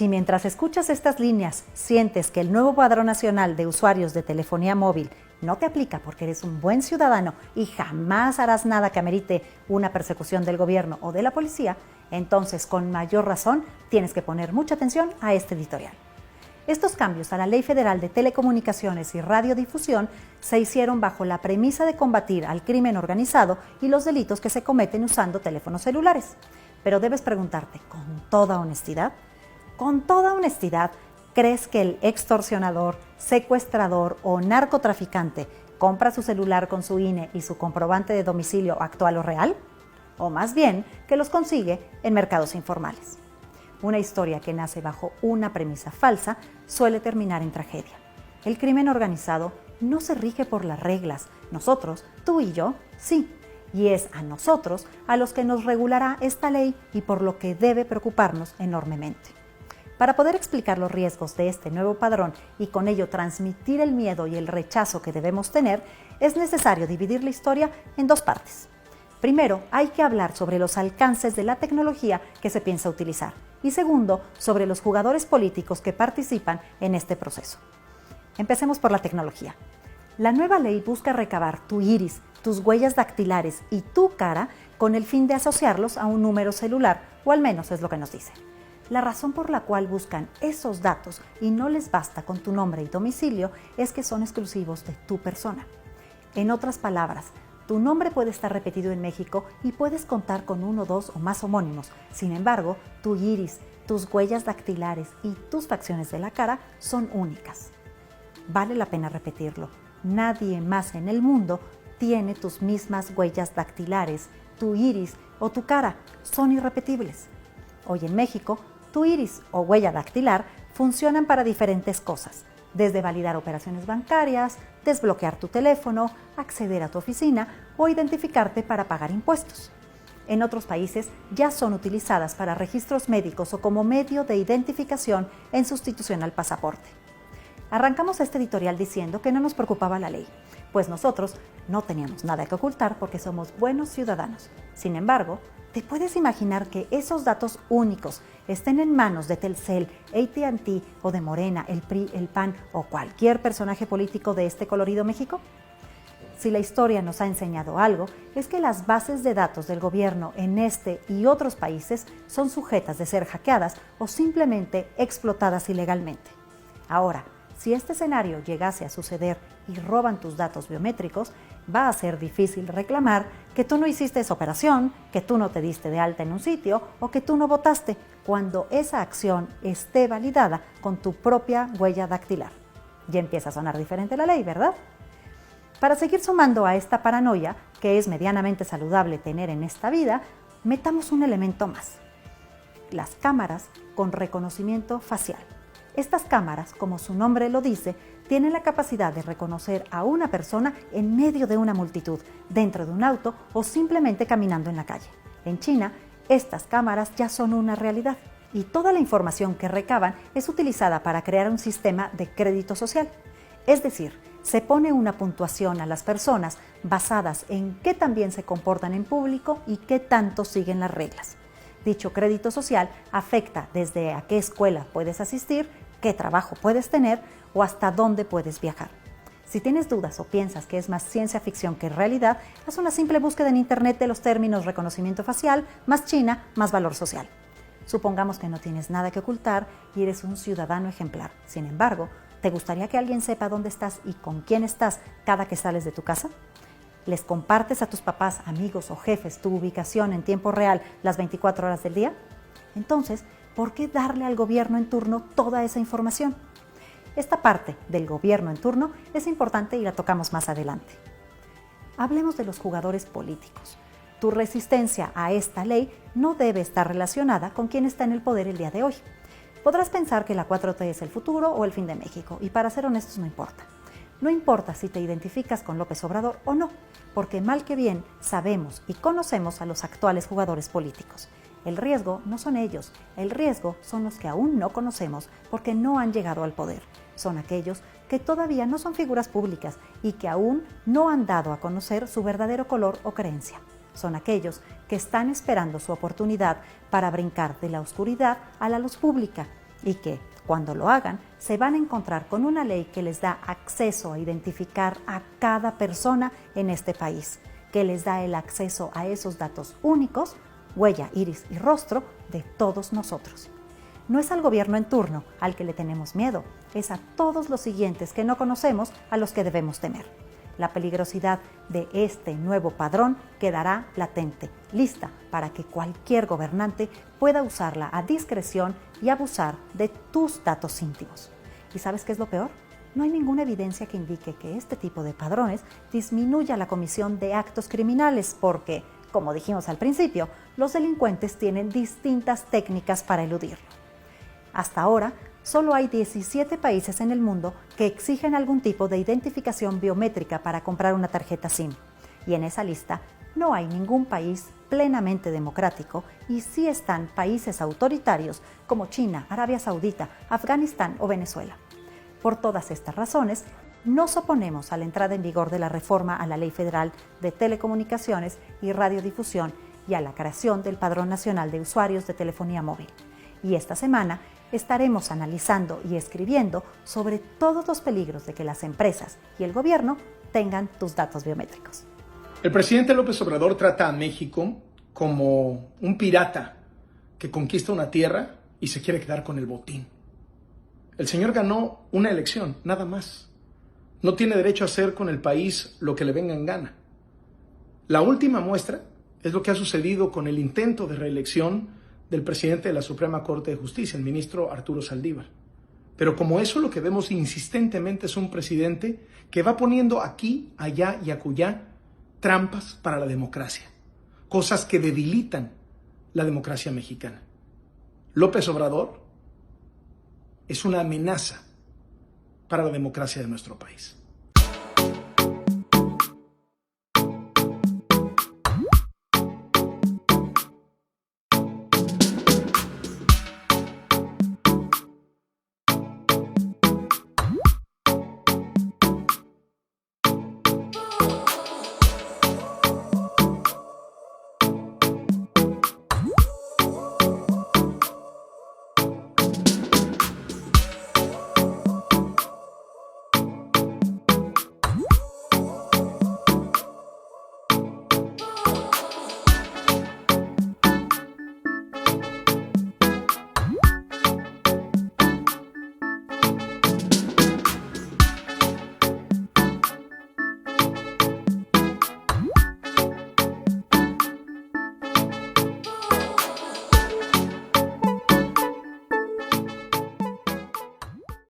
Si mientras escuchas estas líneas sientes que el nuevo Padrón Nacional de Usuarios de Telefonía Móvil no te aplica porque eres un buen ciudadano y jamás harás nada que amerite una persecución del gobierno o de la policía, entonces con mayor razón tienes que poner mucha atención a este editorial. Estos cambios a la Ley Federal de Telecomunicaciones y Radiodifusión se hicieron bajo la premisa de combatir al crimen organizado y los delitos que se cometen usando teléfonos celulares. Pero debes preguntarte, ¿con toda honestidad? ¿Con toda honestidad crees que el extorsionador, secuestrador o narcotraficante compra su celular con su INE y su comprobante de domicilio actual o real? O más bien, que los consigue en mercados informales. Una historia que nace bajo una premisa falsa suele terminar en tragedia. El crimen organizado no se rige por las reglas. Nosotros, tú y yo, sí. Y es a nosotros a los que nos regulará esta ley y por lo que debe preocuparnos enormemente. Para poder explicar los riesgos de este nuevo padrón y con ello transmitir el miedo y el rechazo que debemos tener, es necesario dividir la historia en dos partes. Primero, hay que hablar sobre los alcances de la tecnología que se piensa utilizar. Y segundo, sobre los jugadores políticos que participan en este proceso. Empecemos por la tecnología. La nueva ley busca recabar tu iris, tus huellas dactilares y tu cara con el fin de asociarlos a un número celular, o al menos es lo que nos dice. La razón por la cual buscan esos datos y no les basta con tu nombre y domicilio es que son exclusivos de tu persona. En otras palabras, tu nombre puede estar repetido en México y puedes contar con uno, dos o más homónimos. Sin embargo, tu iris, tus huellas dactilares y tus facciones de la cara son únicas. Vale la pena repetirlo. Nadie más en el mundo tiene tus mismas huellas dactilares, tu iris o tu cara. Son irrepetibles. Hoy en México, tu iris o huella dactilar funcionan para diferentes cosas, desde validar operaciones bancarias, desbloquear tu teléfono, acceder a tu oficina o identificarte para pagar impuestos. En otros países ya son utilizadas para registros médicos o como medio de identificación en sustitución al pasaporte. Arrancamos este editorial diciendo que no nos preocupaba la ley, pues nosotros no teníamos nada que ocultar porque somos buenos ciudadanos. Sin embargo, ¿te puedes imaginar que esos datos únicos estén en manos de Telcel, AT&T o de Morena, el PRI, el PAN o cualquier personaje político de este colorido México? Si la historia nos ha enseñado algo, es que las bases de datos del gobierno en este y otros países son sujetas de ser hackeadas o simplemente explotadas ilegalmente. Ahora, si este escenario llegase a suceder y roban tus datos biométricos, va a ser difícil reclamar que tú no hiciste esa operación, que tú no te diste de alta en un sitio o que tú no votaste cuando esa acción esté validada con tu propia huella dactilar. Ya empieza a sonar diferente la ley, ¿verdad? Para seguir sumando a esta paranoia, que es medianamente saludable tener en esta vida, metamos un elemento más: las cámaras con reconocimiento facial. Estas cámaras, como su nombre lo dice, tienen la capacidad de reconocer a una persona en medio de una multitud, dentro de un auto o simplemente caminando en la calle. En China, estas cámaras ya son una realidad y toda la información que recaban es utilizada para crear un sistema de crédito social. Es decir, se pone una puntuación a las personas basadas en qué tan bien se comportan en público y qué tanto siguen las reglas. Dicho crédito social afecta desde a qué escuela puedes asistir, qué trabajo puedes tener o hasta dónde puedes viajar. Si tienes dudas o piensas que es más ciencia ficción que realidad, haz una simple búsqueda en internet de los términos reconocimiento facial, más China, más valor social. Supongamos que no tienes nada que ocultar y eres un ciudadano ejemplar. Sin embargo, ¿te gustaría que alguien sepa dónde estás y con quién estás cada que sales de tu casa? ¿Les compartes a tus papás, amigos o jefes tu ubicación en tiempo real las 24 horas del día? Entonces, ¿por qué darle al gobierno en turno toda esa información? Esta parte del gobierno en turno es importante y la tocamos más adelante. Hablemos de los jugadores políticos. Tu resistencia a esta ley no debe estar relacionada con quién está en el poder el día de hoy. Podrás pensar que la 4T es el futuro o el fin de México, y para ser honestos no importa. No importa si te identificas con López Obrador o no, porque mal que bien sabemos y conocemos a los actuales jugadores políticos. El riesgo no son ellos, el riesgo son los que aún no conocemos porque no han llegado al poder. Son aquellos que todavía no son figuras públicas y que aún no han dado a conocer su verdadero color o creencia. Son aquellos que están esperando su oportunidad para brincar de la oscuridad a la luz pública y que, cuando lo hagan, se van a encontrar con una ley que les da acceso a identificar a cada persona en este país, que les da el acceso a esos datos únicos, huella, iris y rostro de todos nosotros. No es al gobierno en turno al que le tenemos miedo, es a todos los siguientes que no conocemos a los que debemos temer. La peligrosidad de este nuevo padrón quedará latente, lista para que cualquier gobernante pueda usarla a discreción y abusar de tus datos íntimos. ¿Y sabes qué es lo peor? No hay ninguna evidencia que indique que este tipo de padrones disminuya la comisión de actos criminales porque, como dijimos al principio, los delincuentes tienen distintas técnicas para eludirlo. Hasta ahora, solo hay 17 países en el mundo que exigen algún tipo de identificación biométrica para comprar una tarjeta SIM. Y en esa lista no hay ningún país plenamente democrático y sí están países autoritarios como China, Arabia Saudita, Afganistán o Venezuela. Por todas estas razones, nos oponemos a la entrada en vigor de la reforma a la Ley Federal de Telecomunicaciones y Radiodifusión y a la creación del Padrón Nacional de Usuarios de Telefonía Móvil. Y esta semana estaremos analizando y escribiendo sobre todos los peligros de que las empresas y el gobierno tengan tus datos biométricos. El presidente López Obrador trata a México como un pirata que conquista una tierra y se quiere quedar con el botín. El señor ganó una elección, nada más. No tiene derecho a hacer con el país lo que le venga en gana. La última muestra es lo que ha sucedido con el intento de reelección del presidente de la Suprema Corte de Justicia, el ministro Arturo Saldívar. Pero como eso lo que vemos insistentemente es un presidente que va poniendo aquí, allá y acullá trampas para la democracia, cosas que debilitan la democracia mexicana. López Obrador es una amenaza para la democracia de nuestro país.